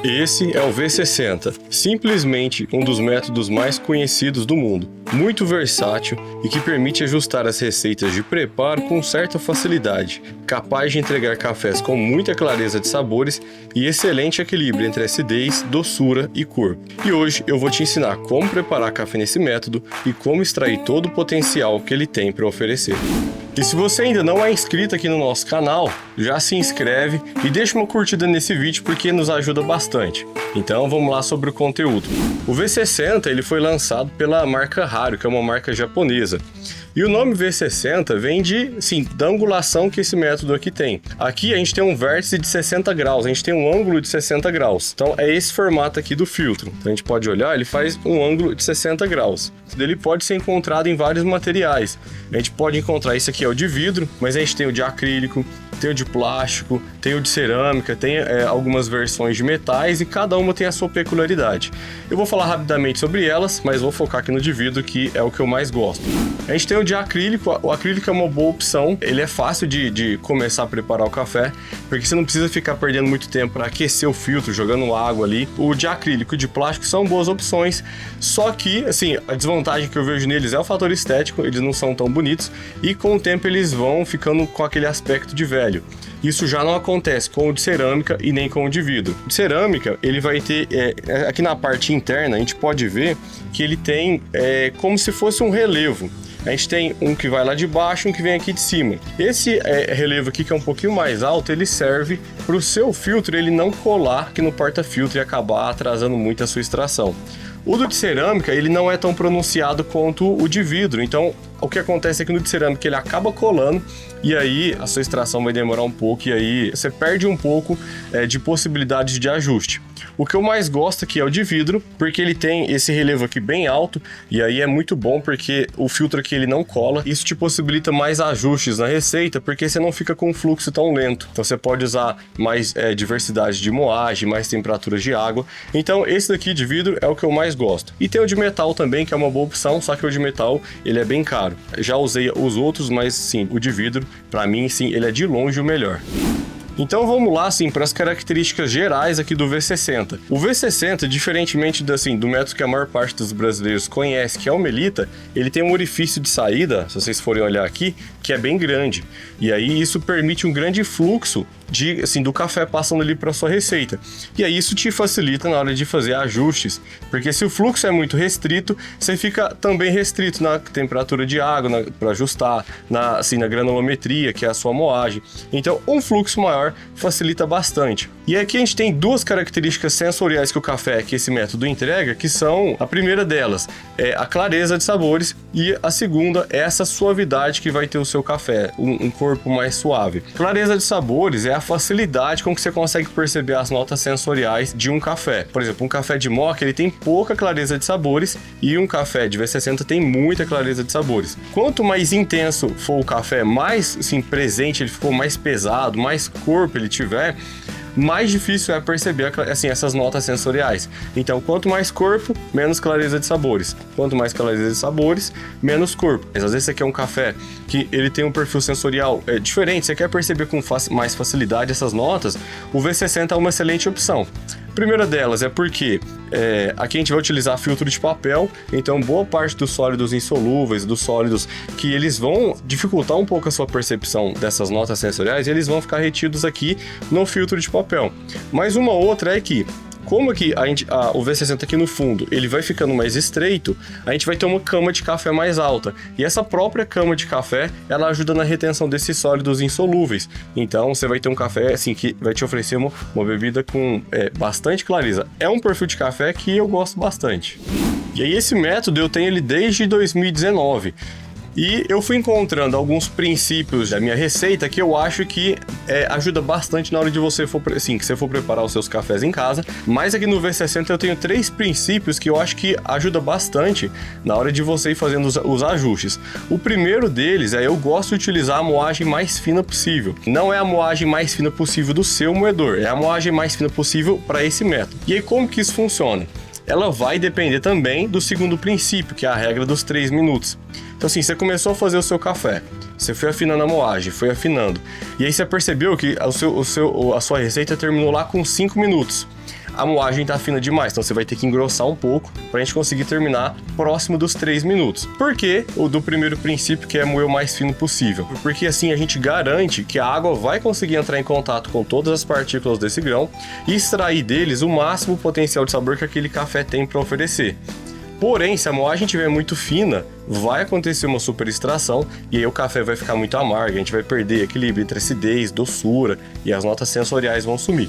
Esse é o V60, simplesmente um dos métodos mais conhecidos do mundo, muito versátil e que permite ajustar as receitas de preparo com certa facilidade, capaz de entregar cafés com muita clareza de sabores e excelente equilíbrio entre acidez, doçura e cor. E hoje eu vou te ensinar como preparar café nesse método e como extrair todo o potencial que ele tem para oferecer. E se você ainda não é inscrito aqui no nosso canal, já se inscreve e deixa uma curtida nesse vídeo porque nos ajuda bastante. Então vamos lá sobre o conteúdo. O V60 ele foi lançado pela marca Hario, que é uma marca japonesa. E o nome V60 vem da angulação que esse método aqui tem. Aqui a gente tem um vértice de 60 graus, a gente tem um ângulo de 60 graus. Então é esse formato aqui do filtro. Então a gente pode olhar, ele faz um ângulo de 60 graus. Ele pode ser encontrado em vários materiais. A gente pode encontrar, esse aqui é o de vidro, mas a gente tem o de acrílico, tem o de plástico, tem o de cerâmica, tem algumas versões de metais e cada uma tem a sua peculiaridade. Eu vou falar rapidamente sobre elas, mas vou focar aqui no de vidro, que é o que eu mais gosto. A gente tem o de acrílico. O acrílico é uma boa opção, ele é fácil de começar a preparar o café, porque você não precisa ficar perdendo muito tempo para aquecer o filtro, jogando água ali. O de acrílico e de plástico são boas opções, só que, assim, a desvantagem que eu vejo neles é o fator estético, eles não são tão bonitos e com o tempo eles vão ficando com aquele aspecto de velho. Isso já não acontece com o de cerâmica e nem com o de vidro. O de cerâmica, ele vai ter, aqui na parte interna, a gente pode ver que ele tem como se fosse um relevo. A gente tem um que vai lá de baixo e um que vem aqui de cima. Esse relevo aqui, que é um pouquinho mais alto, ele serve para o seu filtro ele não colar aqui no porta-filtro e acabar atrasando muito a sua extração. O do de cerâmica, ele não é tão pronunciado quanto o de vidro, então o que acontece é que no de cerâmica ele acaba colando e aí a sua extração vai demorar um pouco e aí você perde um pouco de possibilidades de ajuste. O que eu mais gosto aqui é o de vidro, porque ele tem esse relevo aqui bem alto e aí é muito bom porque o filtro aqui ele não cola. Isso te possibilita mais ajustes na receita porque você não fica com um fluxo tão lento. Então você pode usar mais diversidade de moagem, mais temperaturas de água. Então esse daqui de vidro é o que eu mais gosto. E tem o de metal também, que é uma boa opção, só que o de metal ele é bem caro. Já usei os outros, mas sim, o de vidro, para mim, sim, ele é de longe o melhor. Então vamos lá, assim, para as características gerais aqui do V60. O V60, diferentemente do método que a maior parte dos brasileiros conhece, que é o Melita, ele tem um orifício de saída, se vocês forem olhar aqui, que é bem grande. E aí isso permite um grande fluxo do café passando ali para sua receita. E aí isso te facilita na hora de fazer ajustes, porque se o fluxo é muito restrito, você fica também restrito na temperatura de água, para ajustar, na granulometria, que é a sua moagem. Então, um fluxo maior facilita bastante. E aqui a gente tem duas características sensoriais que o café, que esse método entrega, que são, a primeira delas é a clareza de sabores e a segunda é essa suavidade que vai ter o seu café, um corpo mais suave. Clareza de sabores é a facilidade com que você consegue perceber as notas sensoriais de um café. Por exemplo, um café de moka, ele tem pouca clareza de sabores e um café de V60 tem muita clareza de sabores. Quanto mais intenso for o café, mais presente ele ficou, mais pesado, mais corpo ele tiver, mais difícil é perceber essas notas sensoriais. Então, quanto mais corpo, menos clareza de sabores. Quanto mais clareza de sabores, menos corpo. Mas às vezes você quer um café que ele tem um perfil sensorial diferente, você quer perceber com mais facilidade essas notas, o V60 é uma excelente opção. A primeira delas é porque aqui a gente vai utilizar filtro de papel, então boa parte dos sólidos insolúveis, dos sólidos que eles vão dificultar um pouco a sua percepção dessas notas sensoriais, eles vão ficar retidos aqui no filtro de papel. Mas uma outra é que, como aqui o V60 aqui no fundo ele vai ficando mais estreito, a gente vai ter uma cama de café mais alta. E essa própria cama de café, ela ajuda na retenção desses sólidos insolúveis. Então você vai ter um café que vai te oferecer uma bebida com bastante clareza. É um perfil de café que eu gosto bastante. E aí esse método eu tenho ele desde 2019. E eu fui encontrando alguns princípios da minha receita que eu acho que ajuda bastante na hora de você for preparar os seus cafés em casa. Mas aqui no V60 eu tenho 3 princípios que eu acho que ajuda bastante na hora de você ir fazendo os ajustes. O primeiro deles eu gosto de utilizar a moagem mais fina possível. Não é a moagem mais fina possível do seu moedor, é a moagem mais fina possível para esse método. E aí como que isso funciona? Ela vai depender também do segundo princípio, que é a regra dos 3 minutos. Então assim, você começou a fazer o seu café, você foi afinando a moagem, foi afinando, e aí você percebeu que a sua receita terminou lá com 5 minutos. a moagem tá fina demais, então você vai ter que engrossar um pouco pra gente conseguir terminar próximo dos 3 minutos. Por que o do primeiro princípio, que é moer o mais fino possível? Porque assim a gente garante que a água vai conseguir entrar em contato com todas as partículas desse grão e extrair deles o máximo potencial de sabor que aquele café tem para oferecer. Porém, se a moagem estiver muito fina, vai acontecer uma super extração e aí o café vai ficar muito amargo, a gente vai perder equilíbrio entre acidez, doçura e as notas sensoriais vão sumir.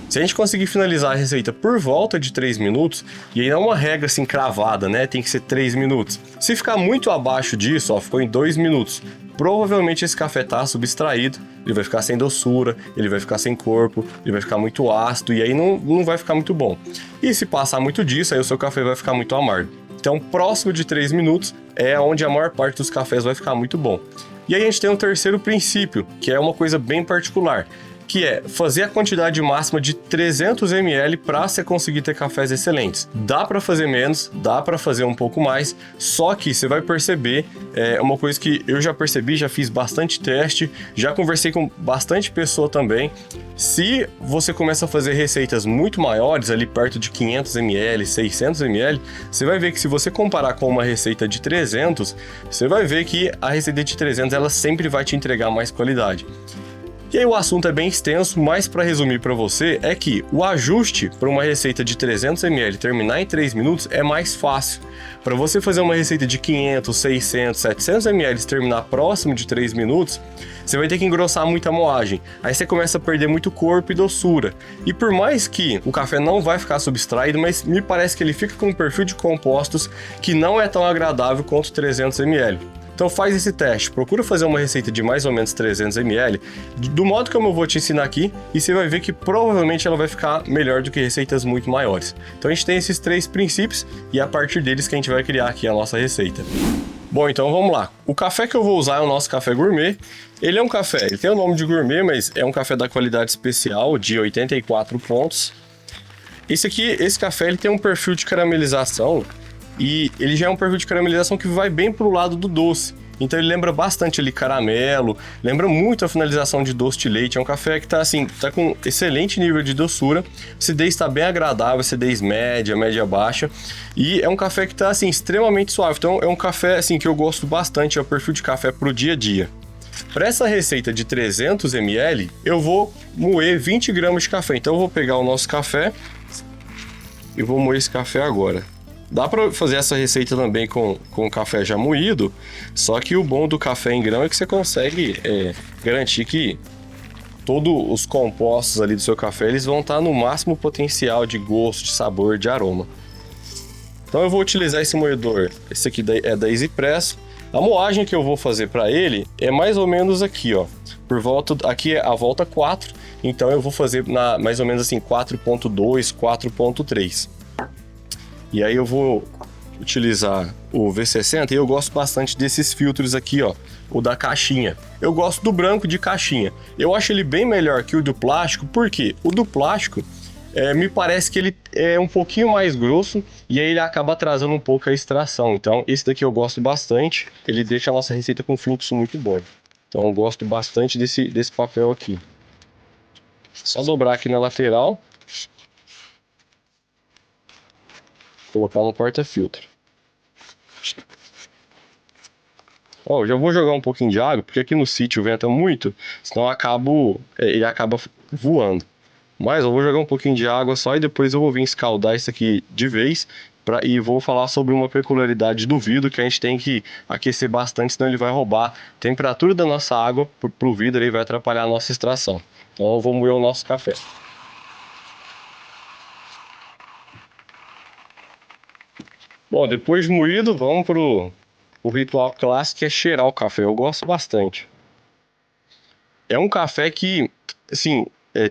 Se a gente conseguir finalizar a receita por volta de 3 minutos, e aí não é uma regra assim cravada, né? Tem que ser 3 minutos. Se ficar muito abaixo disso, ó, ficou em 2 minutos, provavelmente esse café tá subtraído, ele vai ficar sem doçura, ele vai ficar sem corpo, ele vai ficar muito ácido e aí não vai ficar muito bom. E se passar muito disso, aí o seu café vai ficar muito amargo. Então, próximo de 3 minutos é onde a maior parte dos cafés vai ficar muito bom. E aí a gente tem um terceiro princípio, que é uma coisa bem particular, que é fazer a quantidade máxima de 300 ml para você conseguir ter cafés excelentes. Dá para fazer menos, dá para fazer um pouco mais, só que você vai perceber, uma coisa que eu já percebi, já fiz bastante teste, já conversei com bastante pessoa também. Se você começa a fazer receitas muito maiores, ali perto de 500 ml, 600 ml, você vai ver que se você comparar com uma receita de 300, você vai ver que a receita de 300 ela sempre vai te entregar mais qualidade. E aí o assunto é bem extenso, mas para resumir para você é que o ajuste para uma receita de 300 ml terminar em 3 minutos é mais fácil. Para você fazer uma receita de 500, 600, 700 ml terminar próximo de 3 minutos, você vai ter que engrossar muito a moagem. Aí você começa a perder muito corpo e doçura. E por mais que o café não vai ficar subtraído, mas me parece que ele fica com um perfil de compostos que não é tão agradável quanto 300 ml. Então faz esse teste, procura fazer uma receita de mais ou menos 300 ml, do modo como eu vou te ensinar aqui, e você vai ver que provavelmente ela vai ficar melhor do que receitas muito maiores. Então a gente tem esses 3 princípios e é a partir deles que a gente vai criar aqui a nossa receita. Bom, então vamos lá. O café que eu vou usar é o nosso café gourmet. Ele é um café, ele tem o nome de gourmet, mas é um café da qualidade especial de 84 pontos. Esse café ele tem um perfil de caramelização e ele já é um perfil de caramelização que vai bem pro lado do doce. Então ele lembra bastante ali caramelo, lembra muito a finalização de doce de leite. É um café que tá com excelente nível de doçura, a acidez está bem agradável, acidez média, média baixa. E é um café que tá assim extremamente suave. Então é um café assim que eu gosto bastante, é o perfil de café pro dia a dia. Para essa receita de 300 ml, eu vou moer 20 gramas de café. Então eu vou pegar o nosso café e vou moer esse café agora. Dá para fazer essa receita também com café já moído, só que o bom do café em grão é que você consegue garantir que todos os compostos ali do seu café eles vão estar no máximo potencial de gosto, de sabor, de aroma. Então eu vou utilizar esse moedor, esse aqui é da EasyPress. A moagem que eu vou fazer para ele é mais ou menos aqui, ó, aqui é a volta 4, então eu vou fazer mais ou menos assim 4.2, 4.3. E aí eu vou utilizar o V60 e eu gosto bastante desses filtros aqui, ó, o da caixinha. Eu gosto do branco de caixinha. Eu acho ele bem melhor que o do plástico, porque o do plástico me parece que ele é um pouquinho mais grosso e aí ele acaba atrasando um pouco a extração. Então esse daqui eu gosto bastante, ele deixa a nossa receita com fluxo muito bom. Então eu gosto bastante desse papel aqui. Só dobrar aqui na lateral. Colocar no porta-filtro. Ó, já vou jogar um pouquinho de água, porque aqui no sítio venta muito, senão ele acaba voando. Mas eu vou jogar um pouquinho de água só e depois eu vou vir escaldar isso aqui de vez. E vou falar sobre uma peculiaridade do vidro que a gente tem que aquecer bastante, senão ele vai roubar a temperatura da nossa água pro vidro e vai atrapalhar a nossa extração. Então eu vou moer o nosso café. Bom, depois de moído, vamos pro ritual clássico, que é cheirar o café. Eu gosto bastante. É um café que, assim,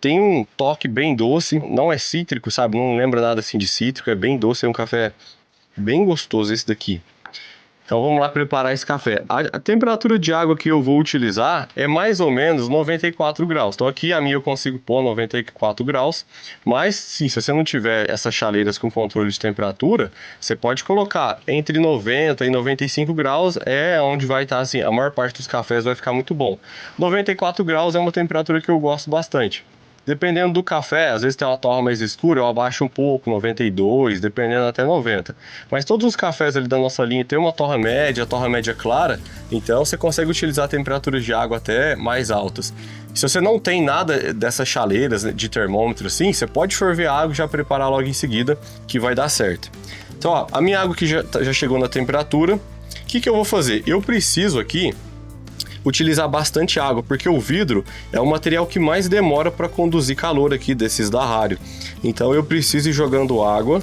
tem um toque bem doce, não é cítrico, sabe? Não lembra nada assim de cítrico, é bem doce, é um café bem gostoso esse daqui. Então vamos lá preparar esse café. A temperatura de água que eu vou utilizar é mais ou menos 94 graus. Então aqui a minha eu consigo pôr 94 graus. Mas sim, se você não tiver essas chaleiras com controle de temperatura, você pode colocar entre 90 e 95 graus. É onde vai estar assim, a maior parte dos cafés vai ficar muito bom. 94 graus é uma temperatura que eu gosto bastante. Dependendo do café, às vezes tem uma torra mais escura, eu abaixo um pouco, 92, dependendo até 90. Mas todos os cafés ali da nossa linha tem uma torra média clara, então você consegue utilizar temperaturas de água até mais altas. Se você não tem nada dessas chaleiras de termômetro assim, você pode ferver a água e já preparar logo em seguida, que vai dar certo. Então, ó, a minha água aqui já chegou na temperatura. O que eu vou fazer? Eu preciso aqui utilizar bastante água, porque o vidro é o material que mais demora para conduzir calor aqui desses da Hario. Então eu preciso ir jogando água,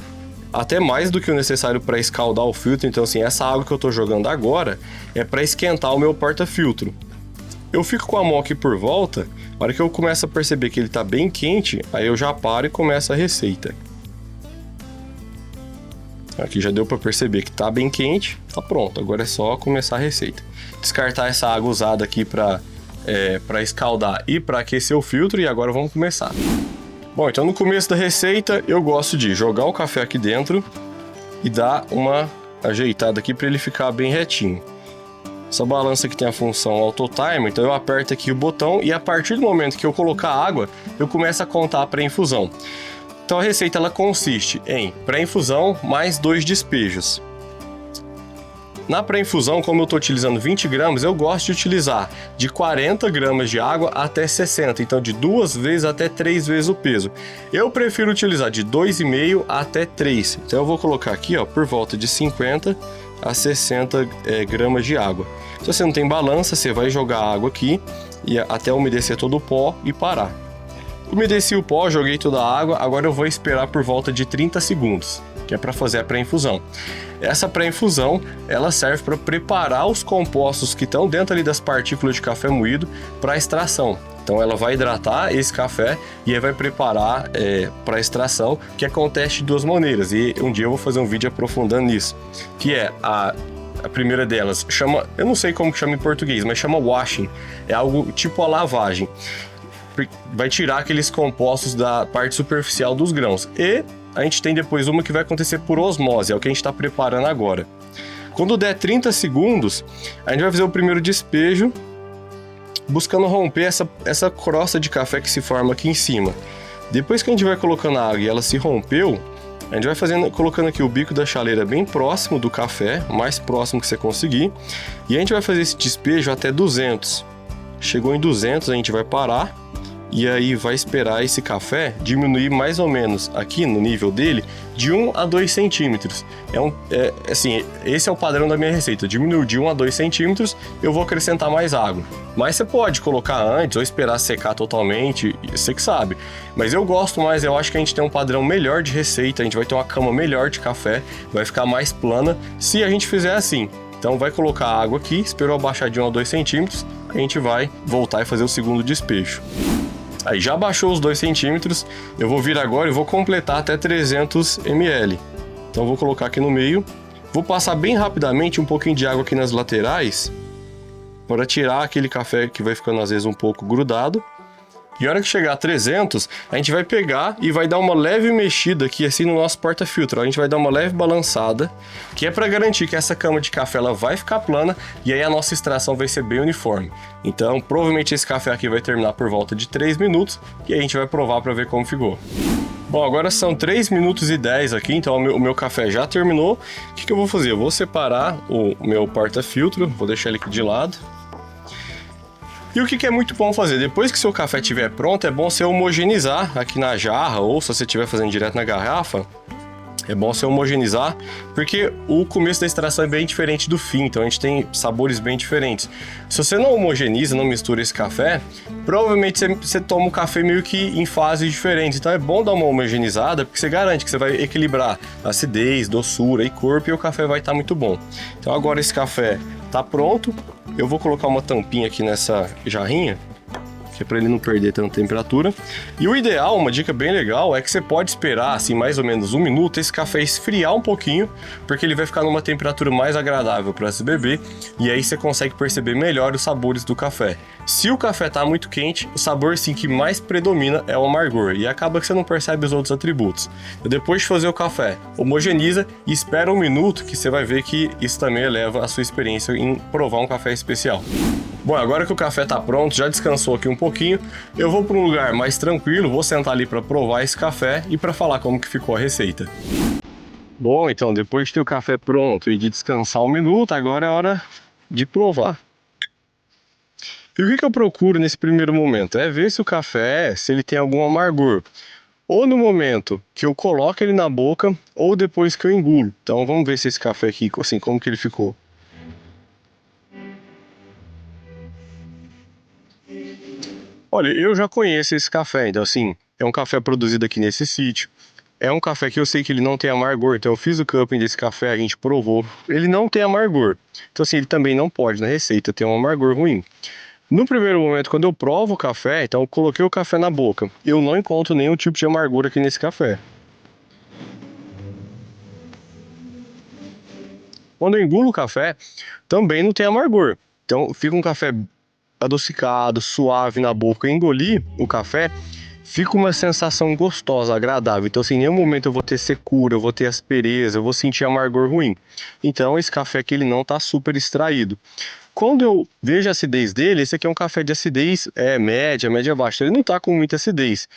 até mais do que o necessário para escaldar o filtro. Então assim, essa água que eu estou jogando agora é para esquentar o meu porta-filtro. Eu fico com a mão aqui por volta, na hora que eu começo a perceber que ele está bem quente, aí eu já paro e começo a receita. Aqui já deu para perceber que está bem quente, tá pronto, agora é só começar a receita. Descartar essa água usada aqui para escaldar e para aquecer o filtro, e agora vamos começar. Bom, então no começo da receita eu gosto de jogar o café aqui dentro e dar uma ajeitada aqui para ele ficar bem retinho. Essa balança aqui tem a função auto timer, então eu aperto aqui o botão e a partir do momento que eu colocar a água, eu começo a contar a pré-infusão. Então a receita ela consiste em pré-infusão mais 2 despejos. Na pré-infusão, como eu estou utilizando 20 gramas, eu gosto de utilizar de 40 gramas de água até 60, então de 2 vezes até 3 vezes o peso. Eu prefiro utilizar de 2,5 até 3, então eu vou colocar aqui ó, por volta de 50 a 60 gramas de água. Se você não tem balança, você vai jogar a água aqui e até umedecer todo o pó e parar. Umedeci o pó, joguei toda a água, agora eu vou esperar por volta de 30 segundos, que é para fazer a pré-infusão. Essa pré-infusão, ela serve para preparar os compostos que estão dentro ali das partículas de café moído para extração. Então ela vai hidratar esse café e aí vai preparar para extração, que acontece de 2 maneiras. E um dia eu vou fazer um vídeo aprofundando nisso, que é a primeira delas, chama, eu não sei como que chama em português, mas chama washing, é algo tipo a lavagem. Vai tirar aqueles compostos da parte superficial dos grãos. E a gente tem depois uma que vai acontecer por osmose, é o que a gente está preparando agora. Quando der 30 segundos, a gente vai fazer o primeiro despejo, buscando romper essa crosta de café que se forma aqui em cima. Depois que a gente vai colocando a água e ela se rompeu, a gente vai colocando aqui o bico da chaleira bem próximo do café, mais próximo que você conseguir, e a gente vai fazer esse despejo até 200. Chegou em 200, a gente vai parar. E aí vai esperar esse café diminuir mais ou menos aqui no nível dele de 1 a 2 centímetros. Assim, esse é o padrão da minha receita. Diminuiu de 1 a 2 centímetros, eu vou acrescentar mais água. Mas você pode colocar antes ou esperar secar totalmente, você que sabe. Mas eu gosto mais, eu acho que a gente tem um padrão melhor de receita, a gente vai ter uma cama melhor de café, vai ficar mais plana se a gente fizer assim. Então vai colocar a água aqui, esperou abaixar de 1 a 2 centímetros, a gente vai voltar e fazer o segundo despejo. Aí já baixou os 2 centímetros, eu vou vir agora e vou completar até 300 ml. Então vou colocar aqui no meio, vou passar bem rapidamente um pouquinho de água aqui nas laterais, para tirar aquele café que vai ficando às vezes um pouco grudado. E a hora que chegar a 300, a gente vai pegar e vai dar uma leve mexida aqui assim no nosso porta-filtro. A gente vai dar uma leve balançada, que é para garantir que essa cama de café ela vai ficar plana e aí a nossa extração vai ser bem uniforme. Então provavelmente esse café aqui vai terminar por volta de 3 minutos e aí a gente vai provar para ver como ficou. Bom, agora são 3 minutos e 10 aqui, então o meu café já terminou. O que eu vou fazer? Eu vou separar o meu porta-filtro, vou deixar ele aqui de lado. E o que é muito bom fazer? Depois que seu café estiver pronto, é bom você homogeneizar aqui na jarra, ou se você estiver fazendo direto na garrafa, é bom você homogeneizar, porque o começo da extração é bem diferente do fim, então a gente tem sabores bem diferentes. Se você não homogeniza, não mistura esse café, provavelmente você toma um café meio que em fases diferentes. Então é bom dar uma homogeneizada, porque você garante que você vai equilibrar acidez, doçura e corpo, e o café vai estar muito bom. Então agora esse café está pronto. Eu vou colocar uma tampinha aqui nessa jarrinha, que é para ele não perder tanta temperatura. E o ideal, uma dica bem legal, é que você pode esperar assim mais ou menos 1 minuto esse café esfriar um pouquinho, porque ele vai ficar numa temperatura mais agradável para se beber, e aí você consegue perceber melhor os sabores do café. Se o café está muito quente, o sabor sim que mais predomina é o amargor, e acaba que você não percebe os outros atributos. Então, depois de fazer o café, homogeniza e espera 1 minuto, que você vai ver que isso também eleva a sua experiência em provar um café especial. Bom, agora que o café tá pronto, já descansou aqui um pouquinho, eu vou para um lugar mais tranquilo, vou sentar ali para provar esse café e para falar como que ficou a receita. Bom, então depois de ter o café pronto e de descansar um minuto, agora é hora de provar. E o que eu procuro nesse primeiro momento? É ver se o café, se ele tem algum amargor. Ou no momento que eu coloco ele na boca, ou depois que eu engulo. Então vamos ver se esse café aqui, assim, como que ele ficou. Olha, eu já conheço esse café, então assim, é um café produzido aqui nesse sítio. É um café que eu sei que ele não tem amargor, então eu fiz o cupping desse café, a gente provou. Ele não tem amargor. Então assim, ele também não pode na receita ter um amargor ruim. No primeiro momento, quando eu provo o café, então eu coloquei o café na boca. Eu não encontro nenhum tipo de amargor aqui nesse café. Quando eu engulo o café, também não tem amargor. Então fica um café adocicado, suave na boca. Eu engoli o café, fica uma sensação gostosa, agradável. Então, assim, em nenhum momento eu vou ter secura, eu vou ter aspereza, eu vou sentir amargor ruim. Então, esse café aqui, ele não tá super extraído. Quando eu vejo a acidez dele, esse aqui é um café de acidez média, média baixa. Ele não tá com muita acidez,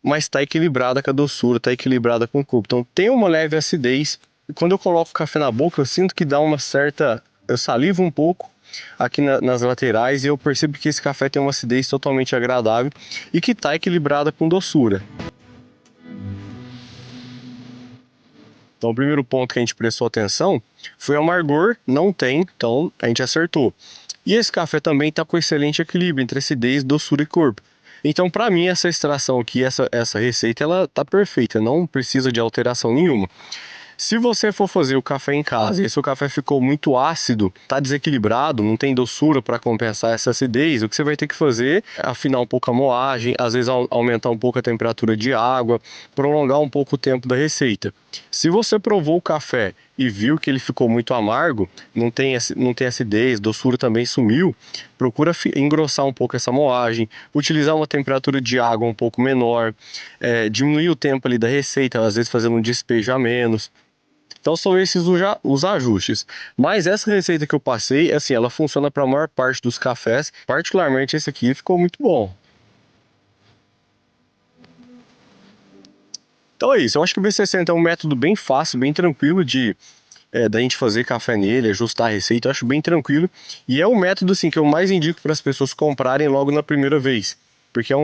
mas tá equilibrada com a doçura, tá equilibrada com o corpo. Então, tem uma leve acidez. E quando eu coloco o café na boca, eu sinto que dá uma certa... Eu salivo um pouco aqui nas laterais e eu percebo que esse café tem uma acidez totalmente agradável e que está equilibrada com doçura. Então o primeiro ponto que a gente prestou atenção foi o amargor, não tem, então a gente acertou. E esse café também está com excelente equilíbrio entre acidez, doçura e corpo. Então para mim essa extração aqui, essa receita, ela tá perfeita, não precisa de alteração nenhuma. Se você for fazer o café em casa e se o café ficou muito ácido, tá desequilibrado, não tem doçura para compensar essa acidez, o que você vai ter que fazer é afinar um pouco a moagem, às vezes aumentar um pouco a temperatura de água, prolongar um pouco o tempo da receita. Se você provou o café e viu que ele ficou muito amargo, não tem acidez, doçura também sumiu, procura engrossar um pouco essa moagem, utilizar uma temperatura de água um pouco menor, diminuir o tempo ali da receita, às vezes fazendo um despejo a menos. Então são esses os ajustes. Mas essa receita que eu passei, assim, ela funciona para a maior parte dos cafés. Particularmente esse aqui ficou muito bom. Então é isso. Eu acho que o V60 é um método bem fácil, bem tranquilo da gente fazer café nele, ajustar a receita. Eu acho bem tranquilo. E é o método assim, que eu mais indico para as pessoas comprarem logo na primeira vez. Porque é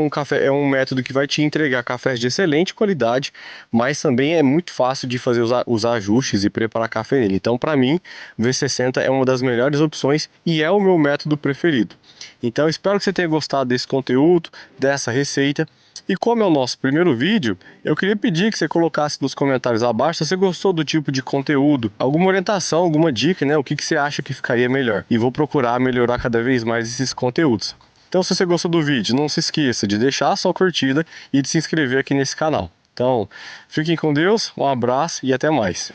um método que vai te entregar cafés de excelente qualidade, mas também é muito fácil de fazer os ajustes e preparar café nele. Então, para mim, o V60 é uma das melhores opções e é o meu método preferido. Então, espero que você tenha gostado desse conteúdo, dessa receita. E como é o nosso primeiro vídeo, eu queria pedir que você colocasse nos comentários abaixo se você gostou do tipo de conteúdo, alguma orientação, alguma dica, né? O que você acha que ficaria melhor. E vou procurar melhorar cada vez mais esses conteúdos. Então, se você gostou do vídeo, não se esqueça de deixar a sua curtida e de se inscrever aqui nesse canal. Então, fiquem com Deus, um abraço e até mais.